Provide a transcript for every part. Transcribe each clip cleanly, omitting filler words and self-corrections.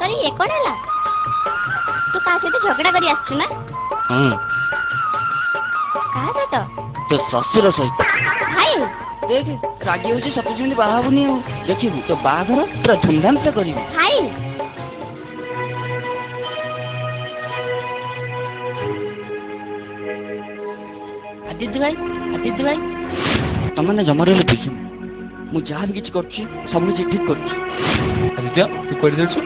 अरे ये कौन है? तू कहाँ से तो झगड़ा करी आसछु ना? कहाँ से तो ससुर सहित हाय देख रागी होची सतुजनी बाहाबुनी देखिबु तो बाहाघर पूरा धूमधाम से करिबु। हाय आदित्य भाई तमने जमरे ठीक मु जहाँ भी किसी करछि सब किसी ठीक करछि। आदित्य तू कोइ जाछु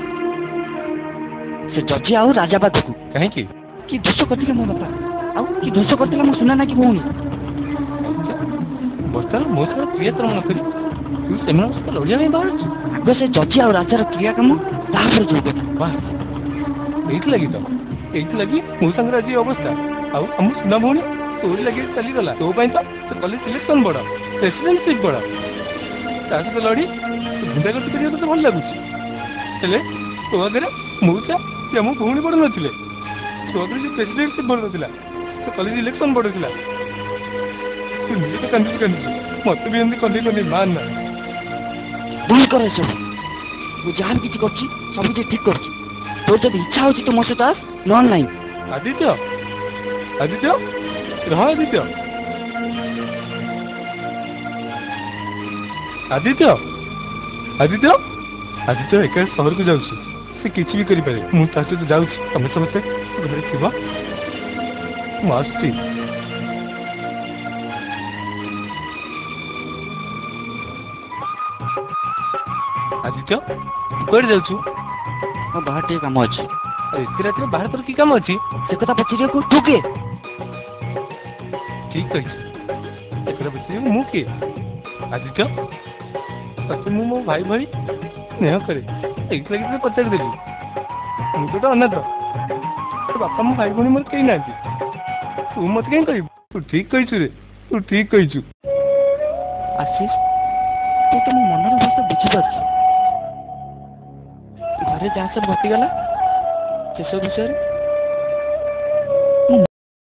से जजी आउ राजा पाखु काहे कि दोष करथिले मो बापा आउ कि दोष करथिले मो सुना ना कि भौनी बस्तार मो सर क्रिया तर मन करी तू सेमन सहित लड़िया में बाहर आगे से जजी आउ राजार क्रिया काम तापर जो कथा वाह एइट लगी मो संग राजी अवस्था आउ हम सुना भौनी तोरी लगे चली गला तो पई तो कॉलेज सिलेक्शन बड़ा प्रेसिडेंटशिप बड़ा तास तो लड़ी गुंडा गति करिया तो भल लागुची हेले तो अगर मौसा या मो भौनी बड़ नथिले तो अगर जो प्रेसिडेंटशिप बड़ नथिला तो कॉलेज इलेक्शन बड़ थिला तू निजे तो कंदी मत भी एंदी कंदी मान ना भूल करे सब मु जहाँ भी किसी करछि सब किसी ठीक करछि तो जब इच्छा होची तो मो से आस नॉन लाइन आदित्य रह आदित्य एक सहर को जाऊँ से किसी भी करें मुझे तो जाऊँ तुम समस्ते घर थी मुझे आदित्य कौन जाऊँ मो बाहर टे काम अछि एत रात बाहर तोर की काम अच्छी से कथा पछिरे को तू के ठीक कही एक बच्चे मु किए आदित्य तक मो भाई भाई स्नेह करे एक लगे पचार देली मुझे तो अनाथ तो बापा मो भाई भाई मोर कहीं ना तू मत कहीं कह तू ठीक कहीचु रे तू ठीक कहीचु आशीष तू तो मो मनर भाषा बुझीपार घरे जहाँ सब घटीगला से सब विषय